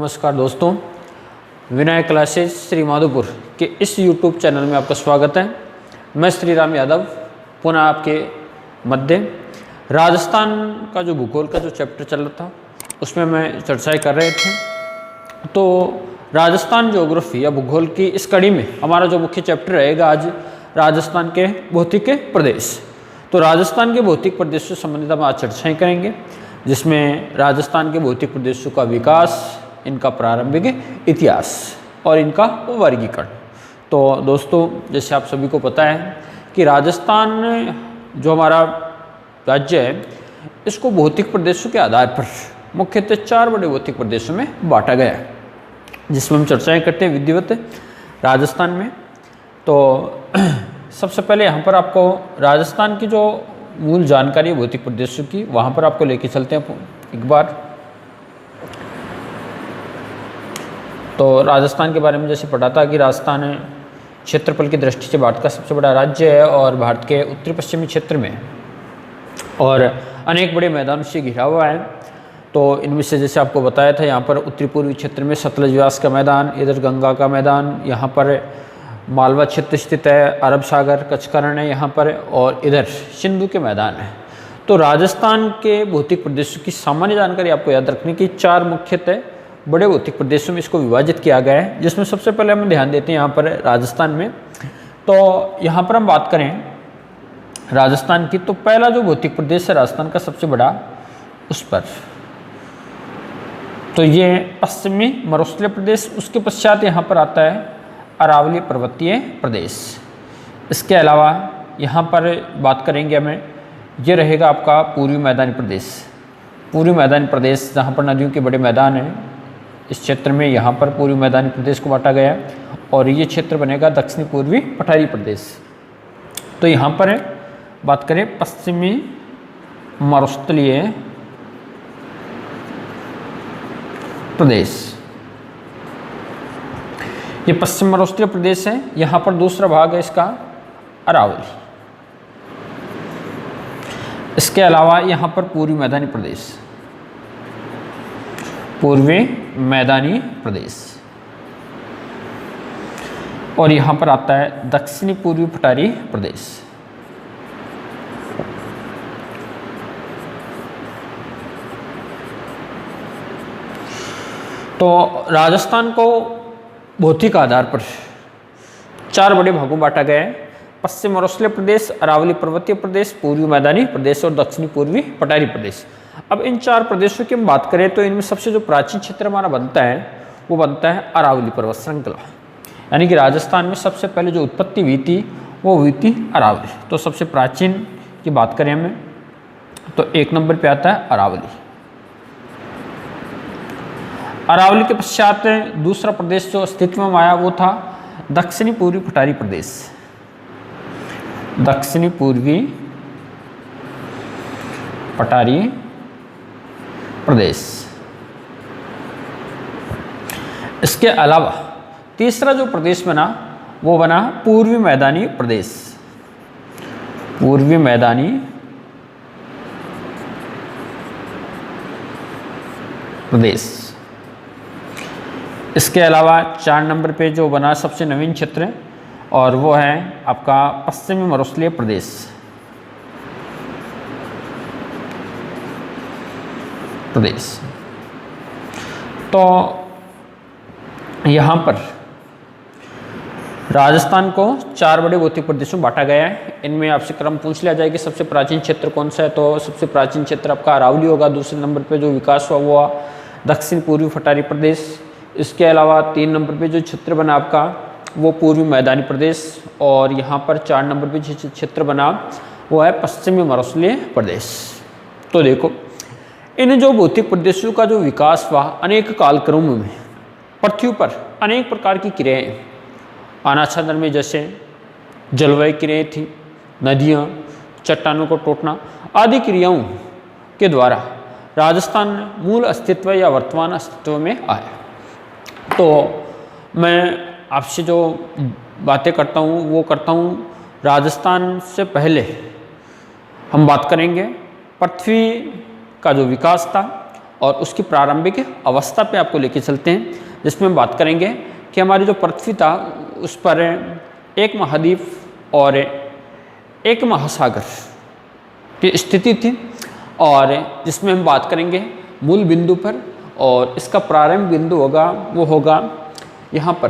नमस्कार दोस्तों, विनायक क्लासेस श्री माधोपुर के इस YouTube चैनल में आपका स्वागत है। मैं श्री राम यादव पुनः आपके मध्य राजस्थान का जो भूगोल का जो चैप्टर चल रहा था उसमें मैं चर्चाएं कर रहे थे। तो राजस्थान ज्योग्राफी या भूगोल की इस कड़ी में हमारा जो मुख्य चैप्टर रहेगा आज राजस्थान के भौतिक प्रदेश। तो राजस्थान के भौतिक प्रदेशों से संबंधित हम आज चर्चाएँ करेंगे, जिसमें राजस्थान के भौतिक प्रदेशों का विकास, इनका प्रारंभिक इतिहास और इनका वर्गीकरण। तो दोस्तों, जैसे आप सभी को पता है कि राजस्थान जो हमारा राज्य है इसको भौतिक प्रदेशों के आधार पर मुख्यतः 4 बड़े भौतिक प्रदेशों में बांटा गया है, जिसमें हम चर्चाएं करते हैं विधिवत राजस्थान में। तो सबसे पहले यहाँ पर आपको राजस्थान की जो मूल जानकारी है भौतिक प्रदेशों की, वहाँ पर आपको लेके चलते हैं एक बार। तो राजस्थान के बारे में जैसे पढ़ा था कि राजस्थान क्षेत्रफल की दृष्टि से भारत का सबसे बड़ा राज्य है और भारत के उत्तरी पश्चिमी क्षेत्र में और अनेक बड़े मैदानों से घिरा हुआ है। तो इनमें से जैसे आपको बताया था, यहाँ पर उत्तरी पूर्वी क्षेत्र में सतलज व्यास का मैदान, इधर गंगा का मैदान, यहाँ पर मालवा क्षेत्र स्थित है, अरब सागर कच्छकरण है यहाँ पर, और इधर सिंधु के मैदान है। तो राजस्थान के भौतिक प्रदेशों की सामान्य जानकारी आपको याद रखने की 4 मुख्यतः बड़े भौतिक प्रदेशों में इसको विभाजित किया गया है, जिसमें सबसे पहले हम ध्यान देते हैं यहाँ पर राजस्थान में। तो यहाँ पर हम बात करें राजस्थान की, तो पहला जो भौतिक प्रदेश है राजस्थान का सबसे बड़ा, उस पर तो ये पश्चिमी मरुस्थलीय प्रदेश, उसके पश्चात यहाँ पर आता है अरावली पर्वतीय प्रदेश। इसके अलावा यहाँ पर बात करेंगे हमें, ये रहेगा आपका पूर्वी मैदानी प्रदेश। पूर्वी मैदानी प्रदेश जहाँ पर नदियों के बड़े मैदान हैं, इस क्षेत्र में यहाँ पर पूर्वी मैदानी प्रदेश को बांटा गया है और ये क्षेत्र बनेगा दक्षिणी पूर्वी पठारी प्रदेश। तो यहाँ पर बात करें पश्चिमी मरुस्थलीय प्रदेश, ये पश्चिम मरुस्थलीय प्रदेश है। यहाँ पर दूसरा भाग है इसका अरावली। इसके अलावा यहाँ पर पूर्वी मैदानी प्रदेश, पूर्वी मैदानी प्रदेश, और यहाँ पर आता है दक्षिणी पूर्वी पठारी प्रदेश। तो राजस्थान को भौतिक आधार पर 4 बड़े भागों बांटा गया है: पश्चिम मरुस्थलीय प्रदेश, अरावली पर्वतीय प्रदेश, पूर्वी मैदानी प्रदेश और दक्षिणी पूर्वी पठारी प्रदेश। अब इन 4 प्रदेशों की हम बात करें तो इनमें सबसे जो प्राचीन क्षेत्र हमारा बनता है वो बनता है अरावली पर्वत श्रृंखला, यानी कि राजस्थान में सबसे पहले जो उत्पत्ति हुई थी वो हुई थी अरावली। तो सबसे प्राचीन की बात करें हमें तो 1 नंबर पे आता है अरावली। अरावली के पश्चात दूसरा प्रदेश जो अस्तित्व में आया वो था दक्षिणी पूर्वी पठारी प्रदेश। दक्षिणी पूर्वी पठारी प्रदेश। इसके अलावा तीसरा जो प्रदेश बना वो बना पूर्वी मैदानी प्रदेश। पूर्वी मैदानी प्रदेश। इसके अलावा 4 नंबर पे जो बना सबसे नवीन क्षेत्र और वो है आपका पश्चिमी मरुस्थलीय प्रदेश। तो यहाँ पर राजस्थान को 4 बड़े भौतिक प्रदेशों में बांटा गया है। इनमें आपसे क्रम पूछ लिया जाए कि सबसे प्राचीन क्षेत्र कौन सा है, तो सबसे प्राचीन क्षेत्र आपका अरावली होगा। दूसरे नंबर पे जो विकास हुआ दक्षिण पूर्वी पठारी प्रदेश। इसके अलावा 3 नंबर पे जो क्षेत्र बना आपका वो पूर्वी मैदानी प्रदेश, और यहाँ पर 4 नंबर पे जो क्षेत्र बना वो है पश्चिमी मरुस्थलीय प्रदेश। तो देखो, इन जो भौतिक प्रदेशों का जो विकास हुआ अनेक कालक्रमों में पृथ्वी पर अनेक प्रकार की क्रियाएं, अनाच्छादन में जैसे जलवायु क्रियाएं थी, नदियाँ, चट्टानों को टूटना आदि क्रियाओं के द्वारा राजस्थान मूल अस्तित्व या वर्तमान अस्तित्व में आया। तो मैं आपसे जो बातें करता हूँ वो करता हूँ राजस्थान से पहले हम बात करेंगे पृथ्वी का जो विकास था और उसकी प्रारंभिक अवस्था पे आपको लेके चलते हैं, जिसमें हम बात करेंगे कि हमारी जो पृथ्वी था उस पर एक महाद्वीप और एक महासागर की स्थिति थी, और जिसमें हम बात करेंगे मूल बिंदु पर, और इसका प्रारंभ बिंदु होगा वो होगा यहाँ पर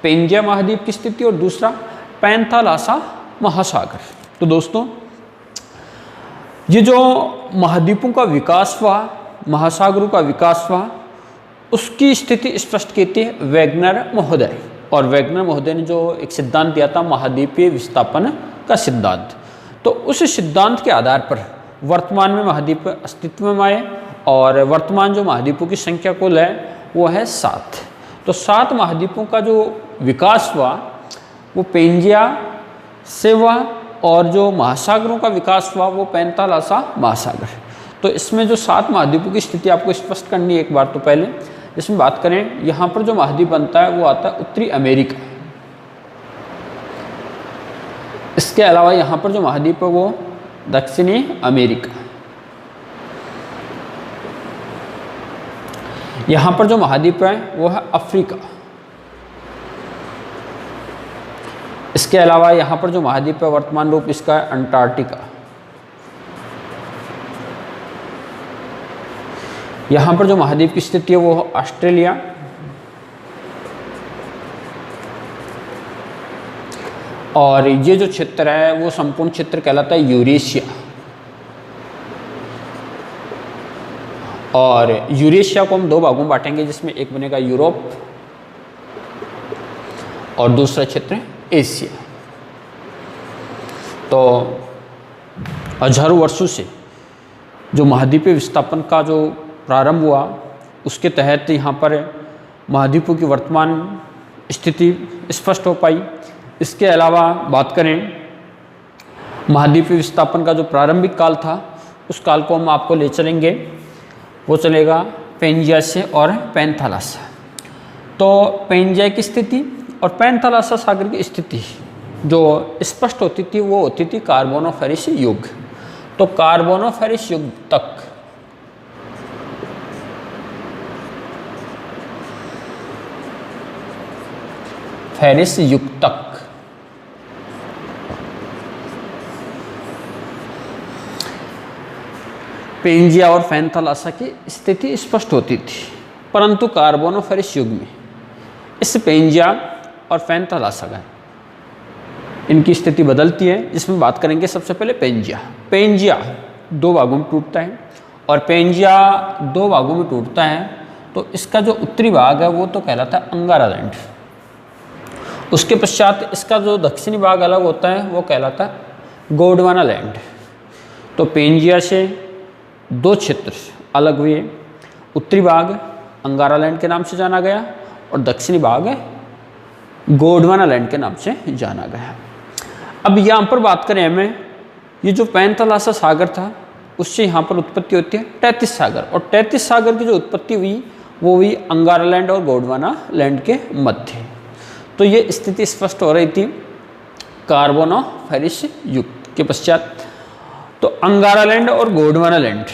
पेंजिया महाद्वीप की स्थिति, और दूसरा पैंथालासा महासागर। तो दोस्तों ये जो महाद्वीपों का विकास हुआ, महासागरों का विकास हुआ, उसकी स्थिति स्पष्ट कहती है वैगनर महोदय। और वैगनर महोदय ने जो एक सिद्धांत दिया था महाद्वीपीय विस्थापन का सिद्धांत, तो उस सिद्धांत के आधार पर वर्तमान में महाद्वीप अस्तित्व में आए, और वर्तमान जो महाद्वीपों की संख्या कुल है वो है 7। तो 7 महाद्वीपों का जो विकास हुआ वो पेंजिया से हुआ, और जो महासागरों का विकास हुआ वो पैंथालासा महासागर। तो इसमें जो 7 महाद्वीपों की स्थिति आपको स्पष्ट करनी है एक बार। तो पहले इसमें बात करें, यहाँ पर जो महाद्वीप बनता है वो आता है उत्तरी अमेरिका। इसके अलावा यहाँ पर जो महाद्वीप है वो दक्षिणी अमेरिका। यहाँ पर जो महाद्वीप है वो है अफ्रीका। इसके अलावा यहाँ पर जो महाद्वीप है वर्तमान रूप इसका है अंटार्कटिका। यहाँ पर जो महाद्वीप की स्थिति है वो है ऑस्ट्रेलिया। और ये जो क्षेत्र है वो संपूर्ण क्षेत्र कहलाता है यूरेशिया। और यूरेशिया को हम 2 भागों में बांटेंगे, जिसमें एक बनेगा यूरोप और दूसरा क्षेत्र है एशिया। तो हजारों वर्षों से जो महाद्वीपीय विस्थापन का जो प्रारंभ हुआ उसके तहत यहाँ पर महाद्वीपों की वर्तमान स्थिति स्पष्ट हो पाई। इसके अलावा बात करें महाद्वीपीय विस्थापन का जो प्रारंभिक काल था उस काल को हम आपको ले चलेंगे, वो चलेगा पेंजिया से और पैंथालासा। तो पेंजिया की स्थिति और पैंथालासा सागर की स्थिति जो स्पष्ट होती थी वो होती थी कार्बोनोफेरस युग। तो कार्बोनोफेरस युग तक फेरिस युग तक पेंजिया और पैंथालासा की स्थिति स्पष्ट होती थी, परंतु कार्बोनोफेरस युग में इस पेंजिया और पैंथालासा का इनकी स्थिति बदलती है, जिसमें बात करेंगे सबसे पहले पेंजिया। पेंजिया 2 भागों में टूटता है, और पेंजिया 2 भागों में टूटता है तो इसका जो उत्तरी भाग है वो तो कहलाता है अंगारालैंड। उसके पश्चात इसका जो दक्षिणी भाग अलग होता है वो कहलाता है गोंडवानालैंड। तो पेंजिया से 2 क्षेत्र अलग हुए, उत्तरी भाग अंगारालैंड के नाम से जाना गया और दक्षिणी भाग गोंडवानालैंड के नाम से जाना गया। अब यहाँ पर बात करें हमें, ये जो पैंथालासा सागर था उससे यहाँ पर उत्पत्ति होती है तैतीस सागर, और तैतीस सागर की जो उत्पत्ति हुई वो हुई अंगारालैंड और गोंडवानालैंड के मध्य। तो ये स्थिति स्पष्ट हो रही थी कार्बोनोफेरस युग के पश्चात। तो अंगारालैंड और गोंडवानालैंड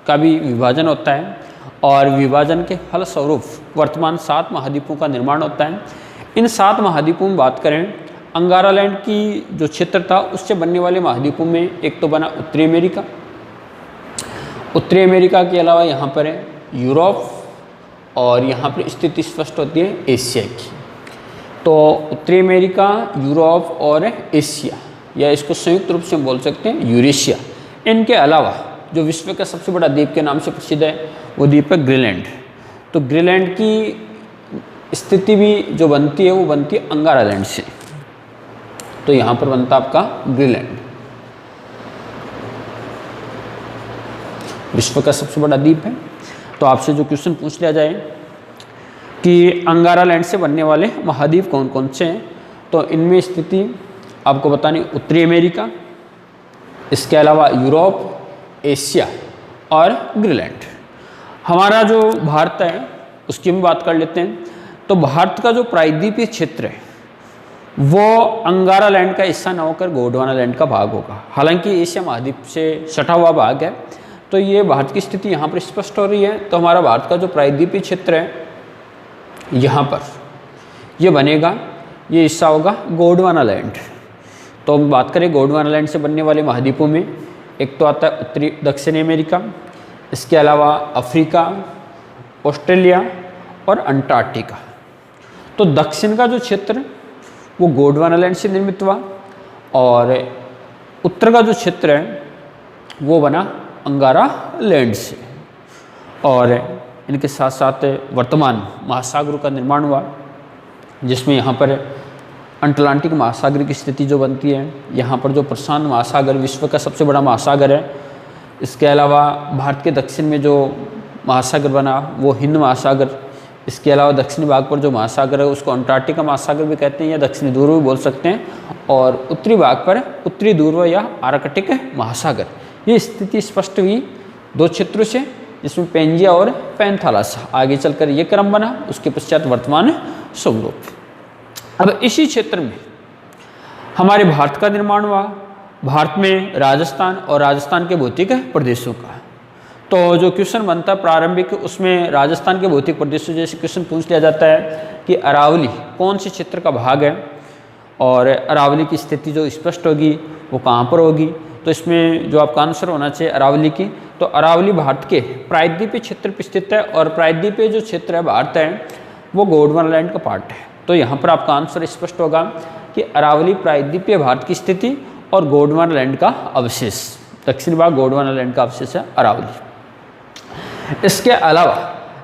का भी विभाजन होता है, और विभाजन के फलस्वरूप वर्तमान 7 महाद्वीपों का निर्माण होता है। इन 7 महाद्वीपों में बात करें, अंगारालैंड की जो क्षेत्र था उससे बनने वाले महाद्वीपों में एक तो बना उत्तरी अमेरिका। उत्तरी अमेरिका के अलावा यहाँ पर है यूरोप, और यहाँ पर स्थिति स्पष्ट होती है एशिया की। तो उत्तरी अमेरिका, यूरोप और एशिया, या इसको संयुक्त रूप से हम बोल सकते हैं यूरेशिया। इनके अलावा जो विश्व का सबसे बड़ा द्वीप के नाम से प्रसिद्ध है वो द्वीप है ग्रीनलैंड। तो ग्रीनलैंड की स्थिति भी जो बनती है वो बनती है अंगारालैंड से। तो यहाँ पर बनता आपका ग्रीनलैंड, विश्व का सबसे बड़ा द्वीप है। तो आपसे जो क्वेश्चन पूछ लिया जाए कि अंगारालैंड से बनने वाले महाद्वीप कौन कौन से हैं, तो इनमें स्थिति आपको बतानी उत्तरी अमेरिका, इसके अलावा यूरोप, एशिया और ग्रीनलैंड। हमारा जो भारत है उसकी हम बात कर लेते हैं। तो भारत का जो प्रायद्वीपीय क्षेत्र है वो अंगारालैंड का हिस्सा न होकर गोंडवानालैंड का भाग होगा। हालांकि एशिया महाद्वीप से सटा हुआ भाग है, तो तो ये भारत की स्थिति यहाँ पर स्पष्ट हो रही है। तो हमारा भारत का जो प्रायद्वीपीय क्षेत्र है यहाँ पर ये बनेगा, ये हिस्सा होगा गोंडवाना लैंड। तो हम बात करें गोंडवाना लैंड से बनने वाले महाद्वीपों में, एक तो आता है उत्तरी दक्षिणी अमेरिका, इसके अलावा अफ्रीका, ऑस्ट्रेलिया और अंटार्कटिका। तो दक्षिण का जो क्षेत्र वो गोंडवाना लैंड से निर्मित हुआ और उत्तर का जो क्षेत्र है वो बना अंगारा लैंड से। और इनके साथ साथ वर्तमान महासागरों का निर्माण हुआ, जिसमें यहाँ पर अटलांटिक महासागर की स्थिति जो बनती है, यहाँ पर जो प्रशांत महासागर विश्व का सबसे बड़ा महासागर है। इसके अलावा भारत के दक्षिण में जो महासागर बना वो हिंद महासागर। इसके अलावा दक्षिणी भाग पर जो महासागर है उसको अंटार्कटिका महासागर भी कहते हैं या दक्षिणी ध्रुव भी बोल सकते हैं। और उत्तरी भाग पर उत्तरी ध्रुव या आर्कटिक महासागर। ये स्थिति स्पष्ट हुई दो क्षेत्रों से, जिसमें पेंजिया और पैंथालासा। आगे चलकर ये क्रम बना, उसके पश्चात वर्तमान स्वरूप। अब इसी क्षेत्र में हमारे भारत का निर्माण हुआ, भारत में राजस्थान और राजस्थान के भौतिक प्रदेशों का। तो जो क्वेश्चन बनता है प्रारंभिक, उसमें राजस्थान के भौतिक प्रदेशों जैसे क्वेश्चन पूछ लिया जाता है कि अरावली कौन से क्षेत्र का भाग है और अरावली की स्थिति जो स्पष्ट होगी वो कहाँ पर होगी। तो इसमें जो आपका आंसर होना चाहिए अरावली की, तो अरावली भारत के प्रायद्वीपीय क्षेत्र पर स्थित है और प्रायद्वीपीय जो क्षेत्र है भारत है वो गोंडवाना लैंड का पार्ट है। तो यहाँ पर आपका आंसर स्पष्ट होगा कि अरावली प्रायद्वीपीय भारत की स्थिति और गोंडवाना लैंड का अवशेष, दक्षिणी भाग गोंडवाना लैंड का अवशेष है अरावली। इसके अलावा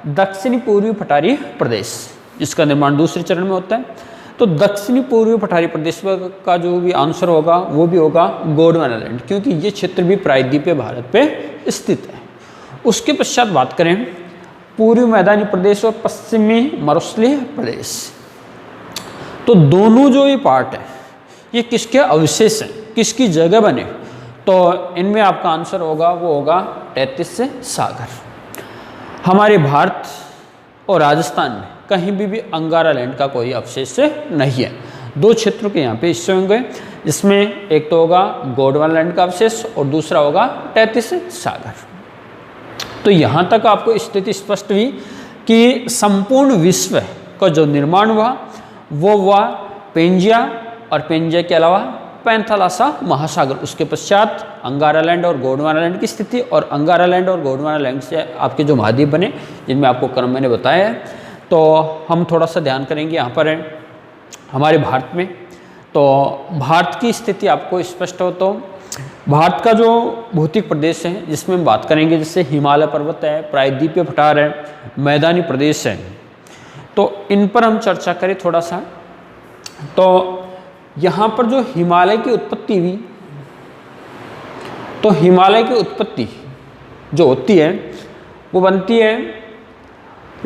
दक्षिणी पूर्वी पठारी प्रदेश, जिसका निर्माण दूसरे चरण में होता है। तो दक्षिणी पूर्वी पठारी प्रदेश का जो भी आंसर होगा वो भी होगा गोंडवाना लैंड, क्योंकि ये क्षेत्र भी प्रायद्वीपीय भारत पे स्थित है। उसके पश्चात बात करें पूर्वी मैदानी प्रदेश और पश्चिमी मरुस्थलीय प्रदेश, तो दोनों जो ये पार्ट है ये किसके अवशेष हैं, किसकी जगह बने। तो इनमें आपका आंसर होगा वो होगा तैतीस सागर। हमारे भारत और राजस्थान में कहीं भी अंगारा लैंड का कोई अवशेष नहीं है। दो क्षेत्रों के यहाँ पे हिस्से होंगे, जिसमें एक तो होगा गोंडवाना लैंड का अवशेष और दूसरा होगा तैतीस सागर। तो यहाँ तक आपको स्थिति स्पष्ट हुई कि संपूर्ण विश्व का जो निर्माण हुआ वो हुआ पेंजिया और पेंजिया के अलावा पैंथालासा महासागर। उसके पश्चात अंगारा लैंड और गोंडवाना लैंड की स्थिति और अंगारा लैंड और गोंडवाना लैंड से आपके जो महाद्वीप बने, जिनमें आपको क्रम मैंने बताया है। तो हम थोड़ा सा ध्यान करेंगे यहाँ पर है हमारे भारत में। तो भारत की स्थिति आपको स्पष्ट हो तो भारत का जो भौतिक प्रदेश है जिसमें हम बात करेंगे, जैसे हिमालय पर्वत है, प्रायद्वीपीय पठार है, मैदानी प्रदेश है, तो इन पर हम चर्चा करें थोड़ा सा। तो यहाँ पर जो हिमालय की उत्पत्ति हुई, तो हिमालय की उत्पत्ति जो होती है वो बनती है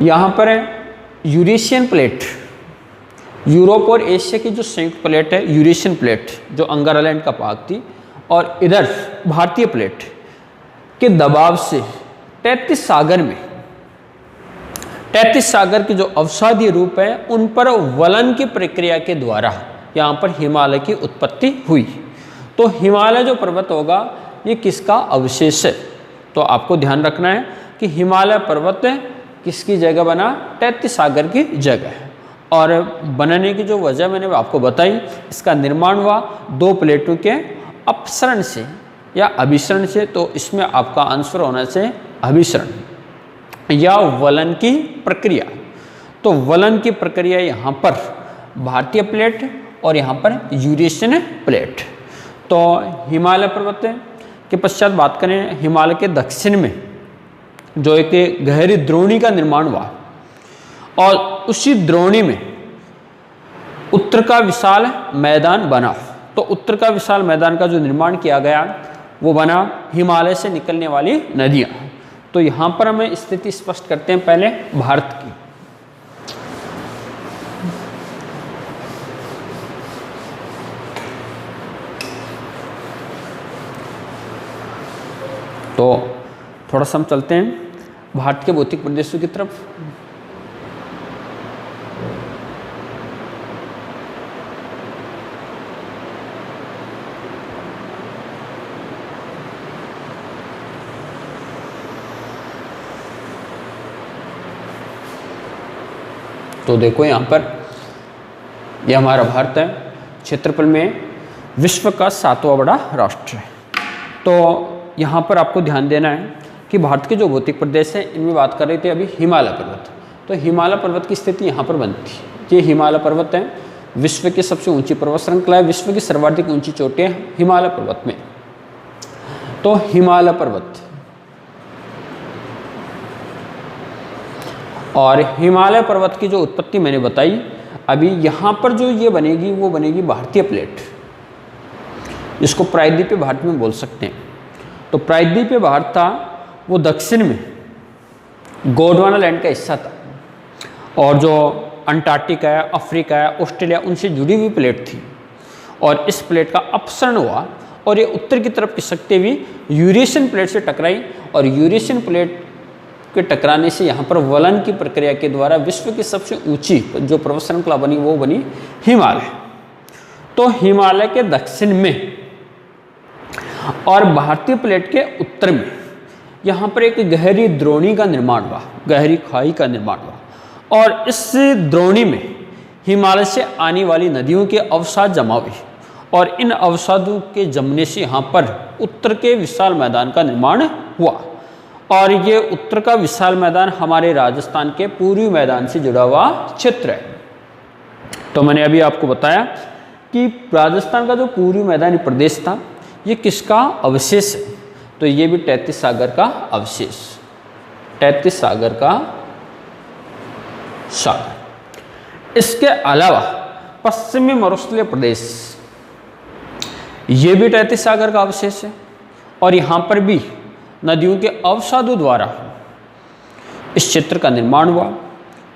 यहाँ पर यूरेशियन प्लेट, यूरोप और एशिया की जो संयुक्त प्लेट है यूरेशियन प्लेट, जो अंगारा लैंड का भाग थी, और इधर भारतीय प्लेट के दबाव से 33 सागर में 33 सागर के जो अवसादीय रूप है उन पर वलन की प्रक्रिया के द्वारा यहाँ पर हिमालय की उत्पत्ति हुई। तो हिमालय जो पर्वत होगा ये किसका अवशेष है। तो आपको ध्यान रखना है कि हिमालय पर्वत किसकी जगह बना, 33 सागर की जगह है। और बनने की जो वजह मैंने आपको बताई, इसका निर्माण हुआ दो प्लेटों के अपसरण से या अभिसरण से। तो इसमें आपका आंसर होना चाहिए अभिसरण या वलन की प्रक्रिया। तो वलन की प्रक्रिया यहाँ पर भारतीय प्लेट और यहाँ पर यूरेशियन प्लेट। तो हिमालय पर्वत के पश्चात बात करें, हिमालय के दक्षिण में जो एक गहरी द्रोणी का निर्माण हुआ और उसी द्रोणी में उत्तर का विशाल मैदान बना। तो उत्तर का विशाल मैदान का जो निर्माण किया गया वो बना हिमालय से निकलने वाली नदियाँ। तो यहाँ पर हमें स्थिति स्पष्ट करते हैं पहले भारत की। तो थोड़ा सा हम चलते हैं भारत के भौतिक प्रदेशों की तरफ। तो देखो यहाँ पर यह हमारा भारत है, क्षेत्रफल में विश्व का 7वां बड़ा राष्ट्र है। तो यहाँ पर आपको ध्यान देना है कि भारत के जो भौतिक प्रदेश हैं इनमें बात कर रहे थे अभी हिमालय पर्वत। तो हिमालय पर्वत की स्थिति यहाँ पर बनती है। ये हिमालय पर्वत है, विश्व की सबसे ऊंची पर्वत श्रृंखला है, विश्व की सर्वाधिक ऊंची चोटियाँ हिमालय पर्वत में। तो हिमालय पर्वत और हिमालय पर्वत की जो उत्पत्ति मैंने बताई, अभी यहाँ पर जो ये बनेगी वो बनेगी भारतीय प्लेट। इसको प्रायद्वीपीय भारत में बोल सकते हैं। तो प्रायद्वीपीय भारत था वो दक्षिण में गोंडवाना लैंड का हिस्सा था, और जो अंटार्कटिका है, अफ्रीका है, ऑस्ट्रेलिया, उनसे जुड़ी हुई प्लेट थी। और इस प्लेट का अपसरण हुआ और ये उत्तर की तरफ खिसकते हुए यूरेशियन प्लेट से टकराई, और यूरेशियन प्लेट के टकराने से यहाँ पर वलन की प्रक्रिया के द्वारा विश्व की सबसे ऊंची जो पर्वत श्रृंखला बनी वो बनी हिमालय। तो हिमालय के दक्षिण में और भारतीय प्लेट के उत्तर में यहाँ पर एक गहरी द्रोणी का निर्माण हुआ, गहरी खाई का निर्माण हुआ, और इस द्रोणी में हिमालय से आने वाली नदियों के अवसाद जमा हुए, और इन अवसादों के जमने से यहाँ पर उत्तर के विशाल मैदान का निर्माण हुआ। और ये उत्तर का विशाल मैदान हमारे राजस्थान के पूर्वी मैदान से जुड़ा हुआ क्षेत्र है। तो मैंने अभी आपको बताया कि राजस्थान का जो पूर्वी मैदानी प्रदेश था ये किसका अवशेष है, तो ये भी तैतीस सागर का अवशेष, तैतीस सागर का सागर। इसके अलावा पश्चिमी मरुस्थलीय प्रदेश ये भी तैतीस सागर का अवशेष है, और यहाँ पर भी नदियों के अवसादों द्वारा इस क्षेत्र का निर्माण हुआ।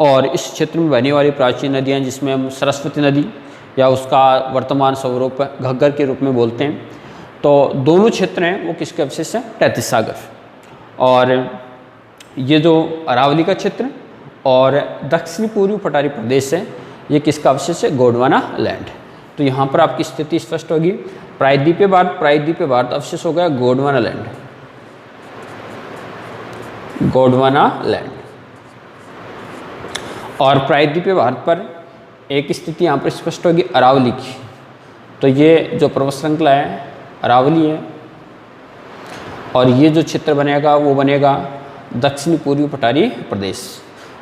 और इस क्षेत्र में बहने वाली प्राचीन नदियाँ जिसमें हम सरस्वती नदी या उसका वर्तमान स्वरूप घग्गर के रूप में बोलते हैं, तो दोनों क्षेत्र हैं वो किसके अवशेष हैं, तैतीस सागर। और ये जो अरावली का क्षेत्र और दक्षिणी पूर्वी पठारी प्रदेश है ये किसका अवशेष है, गोंडवाना लैंड। तो यहाँ पर आपकी स्थिति स्पष्ट होगी। प्रायद्वीपीय भारत अवशेष हो गया गोंडवाना लैंड, गोंडवाना लैंड। और प्रायद्वीपीय भारत पर एक स्थिति यहाँ पर स्पष्ट होगी अरावली की। तो ये जो पर्वत श्रृंखला है अरावली है, और ये जो क्षेत्र बनेगा वो बनेगा दक्षिणी पूर्वी पठारी प्रदेश।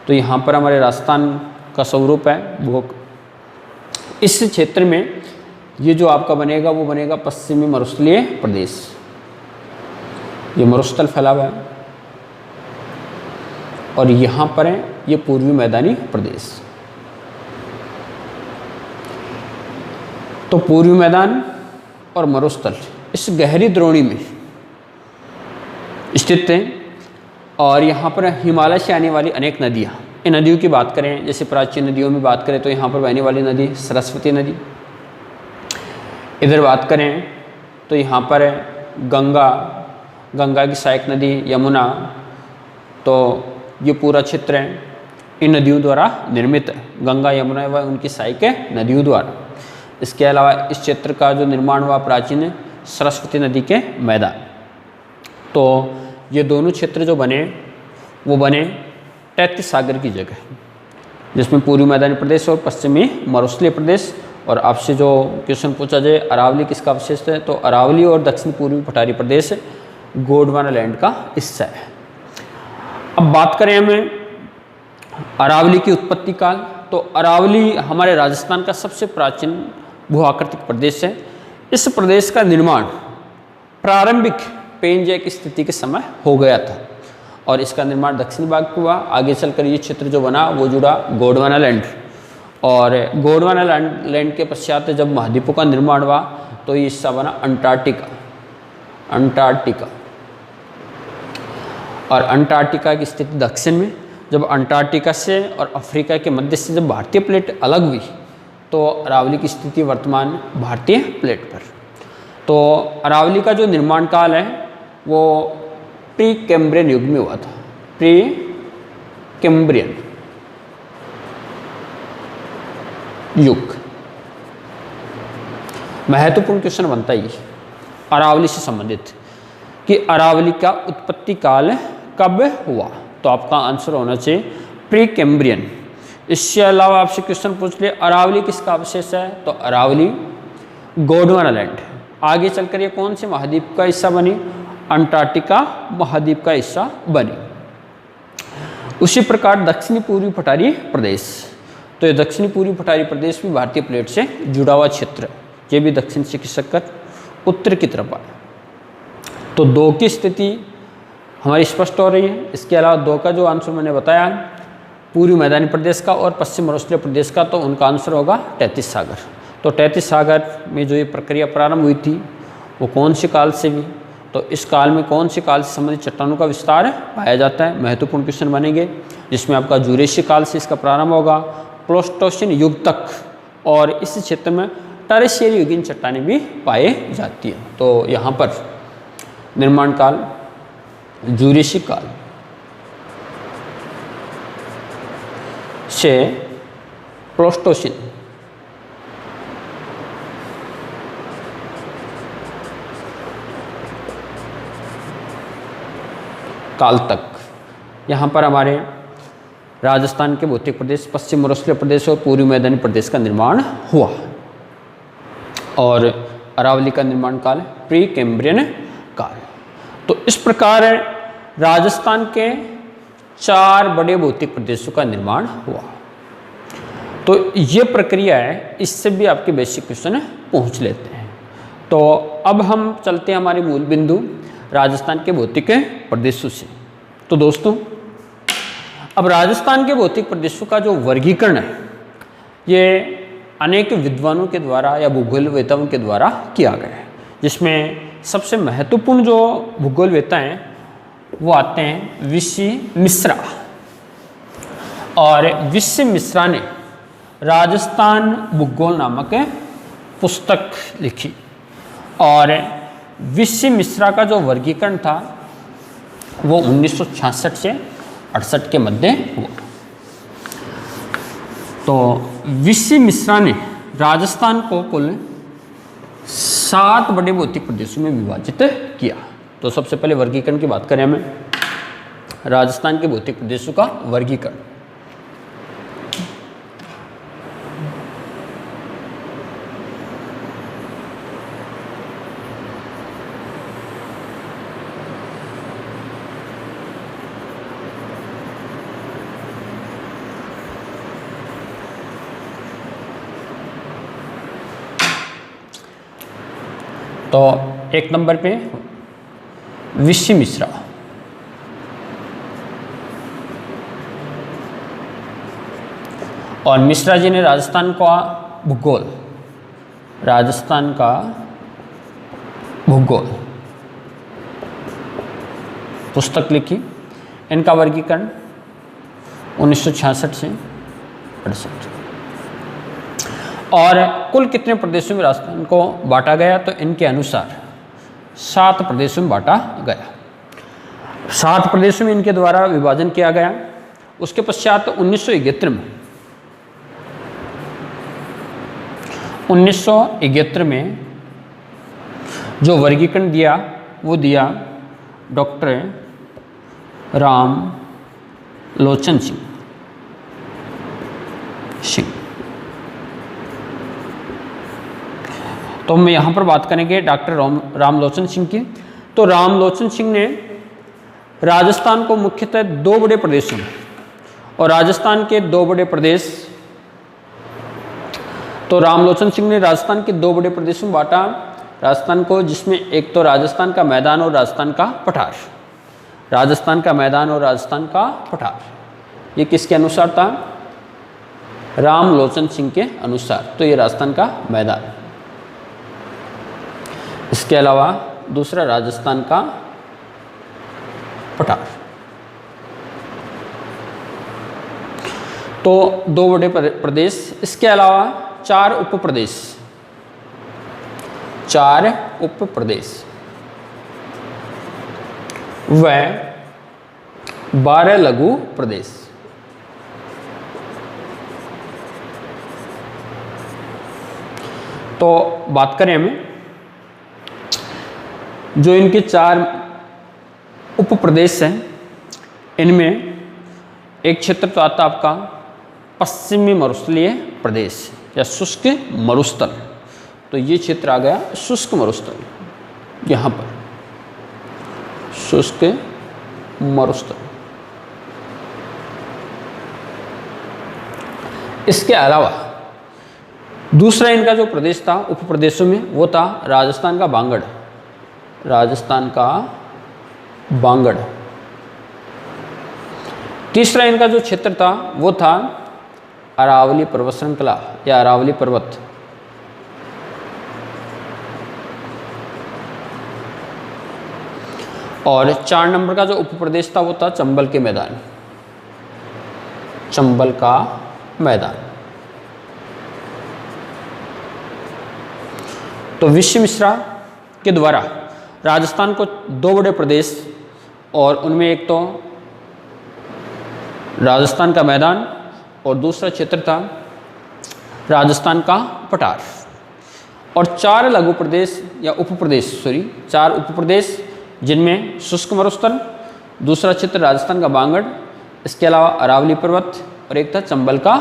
तो यहाँ पर हमारे राजस्थान का स्वरूप है वो, इस क्षेत्र में ये जो आपका बनेगा वो बनेगा पश्चिमी मरुस्थलीय प्रदेश। ये मरुस्थल फैला हुआ है, और यहाँ पर है ये पूर्वी मैदानी प्रदेश। तो पूर्वी मैदान और मरुस्थल इस गहरी द्रोणी में स्थित हैं, और यहाँ पर हिमालय से आने वाली अनेक नदियाँ, इन नदियों की बात करें जैसे प्राचीन नदियों में बात करें तो यहाँ पर बहने वाली नदी सरस्वती नदी, इधर बात करें तो यहाँ पर है गंगा, गंगा की सहायक नदी यमुना। तो ये पूरा क्षेत्र है इन नदियों द्वारा निर्मित है, गंगा यमुना व उनकी सहायक नदियों द्वारा। इसके अलावा इस क्षेत्र का जो निर्माण हुआ प्राचीन सरस्वती नदी के मैदान। तो ये दोनों क्षेत्र जो बने वो बने तैतीस सागर की जगह, जिसमें पूर्वी मैदानी प्रदेश और पश्चिमी मरुस्थलीय प्रदेश। और आपसे जो क्वेश्चन पूछा जाए अरावली किसका अवशेष है, तो अरावली और दक्षिण पूर्वी पठारी प्रदेश गोंडवाना लैंड का हिस्सा है। अब बात करें हमें अरावली की उत्पत्ति काल, तो अरावली हमारे राजस्थान का सबसे प्राचीन भू आकृतिक प्रदेश है। इस प्रदेश का निर्माण प्रारंभिक पेंजय की स्थिति के समय हो गया था, और इसका निर्माण दक्षिणी भाग हुआ। आगे चलकर ये क्षेत्र जो बना वो जुड़ा गोंडवाना लैंड, और गोंडवाना लैंड के पश्चात जब महाद्वीपों का निर्माण हुआ तो ये हिस्सा बना अंटार्कटिका, अंटार्कटिका। और अंटार्कटिका की स्थिति दक्षिण में। जब अंटार्कटिका से और अफ्रीका के मध्य से जब भारतीय प्लेट अलग हुई तो अरावली की स्थिति वर्तमान भारतीय प्लेट पर। तो अरावली का जो निर्माण काल है वो प्री कैम्ब्रियन युग में हुआ था, प्री कैम्ब्रियन युग। महत्वपूर्ण क्वेश्चन बनता ही अरावली से संबंधित कि अरावली का उत्पत्ति काल कब हुआ, तो आपका आंसर होना चाहिए प्री कैम्ब्रियन, इसके अलावा आपसे क्वेश्चन पूछ ले अरावली किसका अवशेष है, तो अरावली गोंडवाना लैंड। आगे चलकर ये कौन से महाद्वीप का हिस्सा बनी, अंटार्कटिका महाद्वीप का हिस्सा बनी। उसी प्रकार दक्षिणी पूर्वी पठारी प्रदेश, तो ये दक्षिणी पूर्वी पठारी प्रदेश भी भारतीय प्लेट से जुड़ा हुआ क्षेत्र है, ये भी दक्षिण से खिसक कर उत्तर की तरफ आए। तो 2 की स्थिति हमारी स्पष्ट हो रही है। इसके अलावा 2 का जो आंसर मैंने बताया पूर्वी मैदानी प्रदेश का और पश्चिम मरुस्थलीय प्रदेश का, तो उनका आंसर होगा 33 सागर। तो 33 सागर में जो ये प्रक्रिया प्रारंभ हुई थी वो कौन से काल से हुई, तो इस काल में कौन से काल से संबंधित चट्टानों का विस्तार पाया जाता है, महत्वपूर्ण क्वेश्चन बनेंगे। जिसमें आपका जुरेशिय काल से इसका प्रारंभ होगा, प्लोस्टोसिन युग तक, और इस क्षेत्र में टरेशियरी युगीन चट्टानें भी पाए जाती है। तो यहाँ पर निर्माण काल जुरेशिय काल से प्लोस्टोसिन काल तक यहाँ पर हमारे राजस्थान के भौतिक प्रदेश, पश्चिम मरुस्थलीय प्रदेश और पूर्वी मैदानी प्रदेश का निर्माण हुआ। और अरावली का निर्माण काल प्री कैम्ब्रियन काल। तो इस प्रकार राजस्थान के 4 बड़े भौतिक प्रदेशों का निर्माण हुआ। तो ये प्रक्रिया है, इससे भी आपके बेसिक क्वेश्चन पूछ लेते हैं। तो अब हम चलते हैं हमारे मूल बिंदु राजस्थान के भौतिक प्रदेशों से। तो दोस्तों अब राजस्थान के भौतिक प्रदेशों का जो वर्गीकरण है ये अनेक विद्वानों के द्वारा या भूगोलवेताओं के द्वारा किया गया है, जिसमें सबसे महत्वपूर्ण जो भूगोलवेता हैं वो आते हैं वीसी मिश्रा। और वीसी मिश्रा ने राजस्थान भूगोल नामक पुस्तक लिखी। और वीसी मिश्रा का जो वर्गीकरण था वो 1966 से 68 के मध्य हुआ। तो वीसी मिश्रा ने राजस्थान को कुल 7 बड़े भौतिक प्रदेशों में विभाजित किया। तो सबसे पहले वर्गीकरण की बात करें हमें, राजस्थान के भौतिक प्रदेशों का वर्गीकरण। तो 1 नंबर पे वीसी मिश्रा। और मिश्रा जी ने राजस्थान का भूगोल पुस्तक लिखी। इनका वर्गीकरण 1966 से 68। और कुल कितने प्रदेशों में राजस्थान को बांटा गया, तो इनके अनुसार 7 प्रदेशों में बांटा गया। 7 प्रदेशों में इनके द्वारा विभाजन किया गया। उसके पश्चात 1971 में जो वर्गीकरण दिया वो दिया डॉक्टर राम लोचन सिंह। तो हम यहाँ पर बात करेंगे डॉक्टर रामलोचन सिंह की। तो रामलोचन सिंह ने राजस्थान को मुख्यतः 2 बड़े प्रदेशों में, और राजस्थान के 2 बड़े प्रदेश, तो रामलोचन सिंह ने राजस्थान के 2 बड़े प्रदेशों में बांटा राजस्थान को, जिसमें एक तो राजस्थान का मैदान और राजस्थान का पठार। राजस्थान का मैदान और राजस्थान का पठार ये किसके अनुसार था, रामलोचन सिंह के अनुसार। तो ये राजस्थान का मैदान। इसके अलावा दूसरा राजस्थान का पठार। तो 2 बड़े प्रदेश। इसके अलावा 4 उप प्रदेश व 12 लघु प्रदेश। तो बात करें हमें जो इनके 4 उप प्रदेश हैं, इनमें एक क्षेत्र तो आता आपका पश्चिमी मरुस्थलीय प्रदेश या शुष्क मरुस्थल। तो ये क्षेत्र आ गया शुष्क मरुस्थल, यहाँ पर शुष्क मरुस्थल। इसके अलावा दूसरा इनका जो प्रदेश था उप प्रदेशों में, वो था राजस्थान का बांगड़, राजस्थान का बांगड़। तीसरा इनका जो क्षेत्र था वो था अरावली पर्वत श्रृंखला या अरावली पर्वत। और 4 नंबर का जो उप प्रदेश था वो था चंबल के मैदान, चंबल का मैदान। तो विश्वामित्र के द्वारा राजस्थान को 2 बड़े प्रदेश, और उनमें एक तो राजस्थान का मैदान और दूसरा क्षेत्र था राजस्थान का पठार, और 4 लघु प्रदेश या उप प्रदेश 4 उप प्रदेश, जिनमें शुष्क मरुस्थल, दूसरा क्षेत्र राजस्थान का बांगड़, इसके अलावा अरावली पर्वत और एक था चंबल का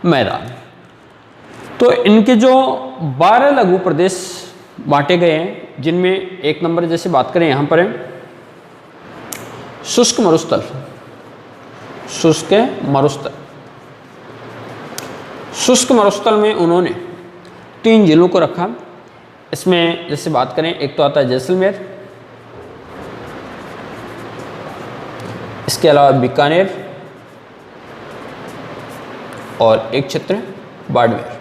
मैदान। तो इनके जो 12 लघु प्रदेश बांटे गए हैं, जिनमें 1 नंबर जैसे बात करें यहाँ पर है शुष्क मरुस्थल, शुष्क मरुस्थल। शुष्क मरुस्थल में उन्होंने 3 जिलों को रखा। इसमें जैसे बात करें, एक तो आता है जैसलमेर, इसके अलावा बीकानेर और एक क्षेत्र बाड़मेर।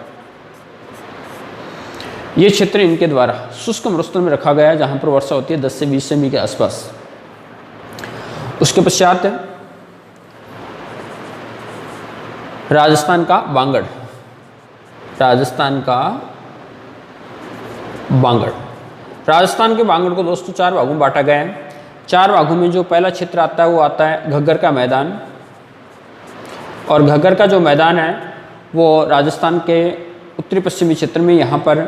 ये क्षेत्र इनके द्वारा शुष्क मरुस्थल में रखा गया है, जहाँ पर वर्षा होती है 10 से 20 सेमी के आसपास। उसके पश्चात राजस्थान का बांगड़, राजस्थान का बांगड़। राजस्थान के बांगड़ को दोस्तों 4 भागों में बांटा गया है। 4 भागों में जो पहला क्षेत्र आता है वो आता है घग्गर का मैदान, और घग्गर का जो मैदान है वो राजस्थान के उत्तरी पश्चिमी क्षेत्र में, यहाँ पर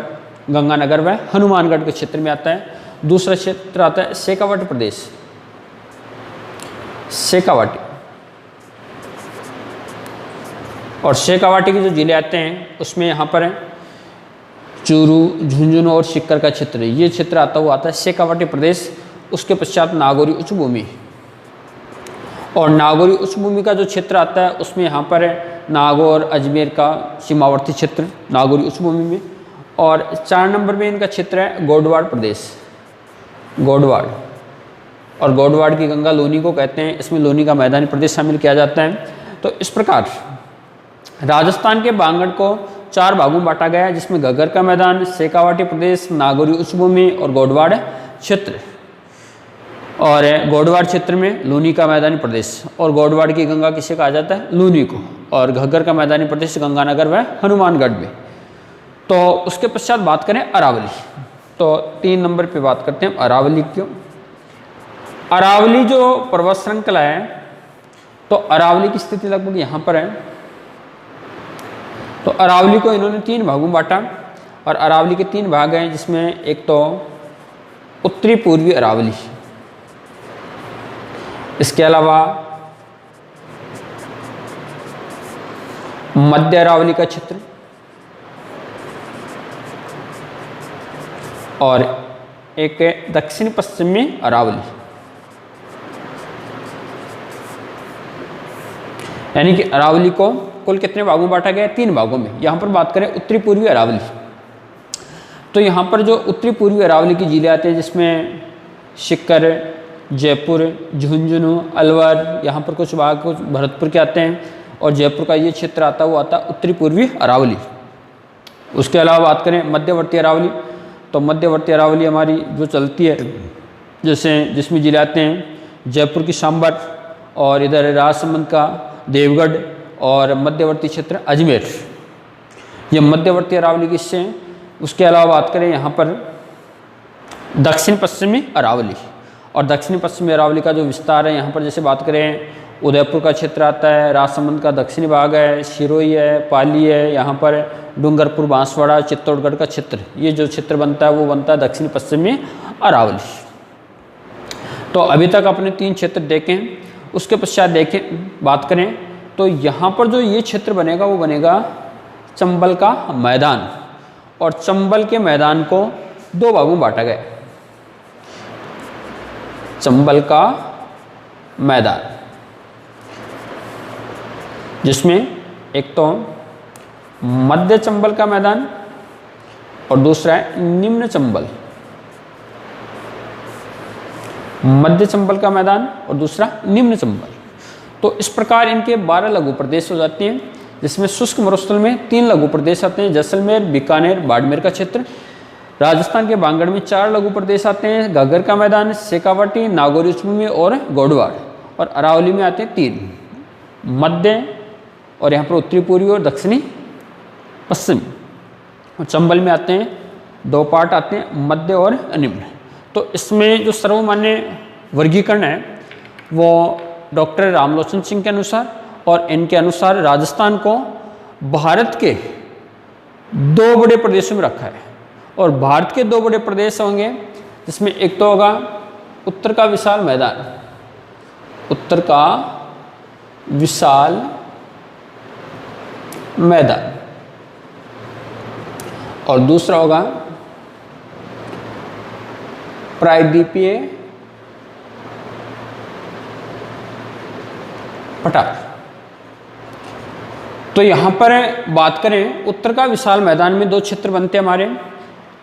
गंगानगर व हनुमानगढ़ के क्षेत्र में आता है। दूसरा क्षेत्र आता है शेखावाटी प्रदेश, शेखावाटी, और शेखावाटी के जो जिले आते हैं उसमें यहाँ पर है चूरू, झुंझुनू और सीकर का क्षेत्र। ये क्षेत्र आता है शेखावाटी प्रदेश। उसके पश्चात नागौरी उच्च भूमि, और नागौरी उच्च भूमि का जो क्षेत्र आता है उसमें यहाँ पर है नागौर अजमेर का सीमावर्ती क्षेत्र नागौरी उच्च भूमि में। और 4 नंबर में इनका क्षेत्र है गोडवाड़ प्रदेश, गोडवाड़, और गोडवाड़ की गंगा लोनी को कहते हैं। इसमें लोनी का मैदानी प्रदेश शामिल किया जाता है। तो इस प्रकार राजस्थान के बांगड़ को 4 भागों में बांटा गया है, जिसमें घग्गर का मैदान, शेखावाटी प्रदेश, नागौरी उच्च भूमि और गोडवाड़ क्षेत्र। और गोडवाड़ क्षेत्र में लूनी का मैदानी प्रदेश, और गोडवाड़ की गंगा किसे कहा जाता है? लूनी को। और घग्गर का मैदानी प्रदेश गंगानगर व हनुमानगढ़ में। तो उसके पश्चात बात करें अरावली, तो 3 नंबर पे बात करते हैं अरावली क्यों। अरावली जो पर्वत श्रृंखला है, तो अरावली की स्थिति लगभग यहाँ पर है। तो अरावली को इन्होंने 3 भागों में बांटा, और अरावली के 3 भाग हैं, जिसमें एक तो उत्तरी पूर्वी अरावली, इसके अलावा मध्य अरावली का क्षेत्र, और एक दक्षिण पश्चिमी अरावली। यानी कि अरावली को कुल कितने भागों में बांटा गया है? 3 भागों में। यहाँ पर बात करें उत्तरी पूर्वी अरावली, तो यहाँ पर जो उत्तरी पूर्वी अरावली के जिले आते हैं, जिसमें सीकर, जयपुर, झुंझुनू, अलवर, यहाँ पर कुछ भाग कुछ भरतपुर के आते हैं, और जयपुर का ये क्षेत्र आता है वो आता है उत्तरी पूर्वी अरावली। उसके अलावा बात करें मध्यवर्ती अरावली, तो मध्यवर्ती अरावली हमारी जो चलती है, जैसे जिसमें जिले आते हैं जयपुर की सांबर, और इधर राजसमंद का देवगढ़, और मध्यवर्ती क्षेत्र अजमेर, ये मध्यवर्ती अरावली की हिस्से हैं। उसके अलावा बात करें यहाँ पर दक्षिण पश्चिमी अरावली, और दक्षिण पश्चिमी अरावली का जो विस्तार है, यहाँ पर जैसे बात करें उदयपुर का क्षेत्र आता है, राजसमंद का दक्षिणी भाग है, सिरोही है, पाली है, यहाँ पर डूंगरपुर, बांसवाड़ा, चित्तौड़गढ़ का क्षेत्र, ये जो क्षेत्र बनता है वो बनता है दक्षिण पश्चिमी अरावली। तो अभी तक अपने 3 क्षेत्र देखें। उसके पश्चात देखें, बात करें तो यहाँ पर जो ये क्षेत्र बनेगा वो बनेगा चंबल का मैदान, और चंबल के मैदान को दो भागों में बांटा गया। चंबल का मैदान, जिसमें एक तो मध्य चंबल का मैदान और दूसरा है निम्न चंबल। मध्य चंबल का मैदान और दूसरा निम्न चंबल। तो इस प्रकार इनके 12 लघु प्रदेश हो जाते हैं, जिसमें शुष्क मरुस्थल में 3 लघु प्रदेश आते हैं, जैसलमेर, बीकानेर, बाड़मेर का क्षेत्र। राजस्थान के बांगड़ में 4 लघु प्रदेश आते हैं, घग्गर का मैदान, शेखावाटी, नागौरी उच्चभूमि और गोडवाड़। और अरावली में आते हैं 3, मध्य और यहाँ पर उत्तरी पूर्वी और दक्षिणी पश्चिम। और चंबल में आते हैं 2 पार्ट आते हैं, मध्य और निम्न। तो इसमें जो सर्वमान्य वर्गीकरण है वो डॉक्टर रामलोचन सिंह के अनुसार और इनके अनुसार राजस्थान को भारत के 2 बड़े प्रदेशों में रखा है। और भारत के 2 बड़े प्रदेश होंगे, जिसमें एक तो होगा उत्तर का विशाल मैदान, उत्तर का विशाल मैदान, और दूसरा होगा प्रायद्वीपीय पठार। तो यहां पर बात करें उत्तर का विशाल मैदान में 2 क्षेत्र बनते हैं हमारे।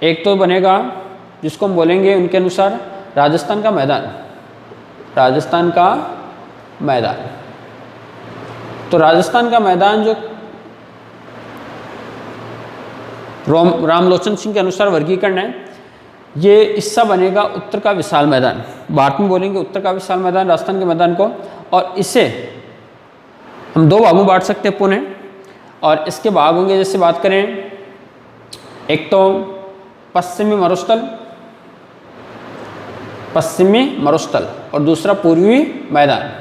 एक तो बनेगा जिसको हम बोलेंगे उनके अनुसार राजस्थान का मैदान, राजस्थान का मैदान। तो राजस्थान का मैदान जो रामलोचन सिंह के अनुसार वर्गीकरण है, ये हिस्सा बनेगा उत्तर का विशाल मैदान। भारत में बोलेंगे उत्तर का विशाल मैदान राजस्थान के मैदान को, और इसे हम 2 भागों में बांट सकते हैं पुनः। और इसके भाग होंगे, जैसे बात करें एक तो पश्चिमी मरुस्थल, पश्चिमी मरुस्थल, और दूसरा पूर्वी मैदान।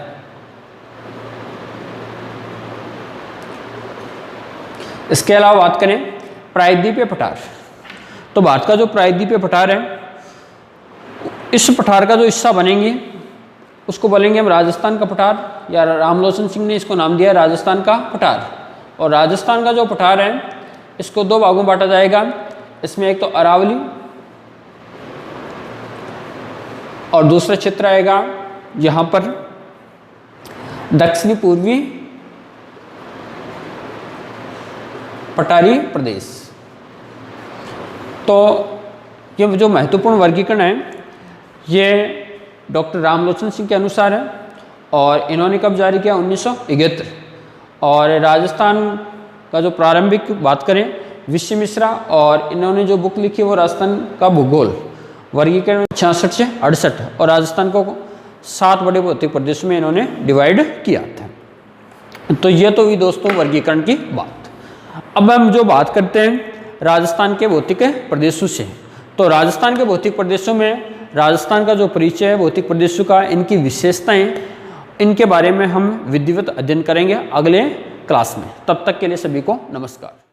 इसके अलावा बात करें प्रायद्वीपीय पठार, तो भारत का जो प्रायद्वीपीय पठार है, इस पठार का जो हिस्सा बनेंगे उसको बोलेंगे हम राजस्थान का पठार, या रामलोचन सिंह ने इसको नाम दिया राजस्थान का पठार। और राजस्थान का जो पठार है इसको 2 भागों में बांटा जाएगा। इसमें एक तो अरावली और दूसरा क्षेत्र आएगा यहाँ पर दक्षिणी पूर्वी पठारी प्रदेश। तो ये जो महत्वपूर्ण वर्गीकरण है ये डॉक्टर रामलोचन सिंह के अनुसार है, और इन्होंने कब जारी किया 1971। और राजस्थान का जो प्रारंभिक बात करें विश्व मिश्रा, और इन्होंने जो बुक लिखी वो राजस्थान का भूगोल वर्गीकरण 66 से 68, और राजस्थान को 7 बड़े भौतिक प्रदेशों में इन्होंने डिवाइड किया था। तो ये तो हुई दोस्तों वर्गीकरण की बात। अब हम जो बात करते हैं राजस्थान के भौतिक प्रदेशों से, तो राजस्थान के भौतिक प्रदेशों में राजस्थान का जो परिचय है भौतिक प्रदेशों का, इनकी विशेषताएं, इनके बारे में हम विधिवत अध्ययन करेंगे अगले क्लास में। तब तक के लिए सभी को नमस्कार।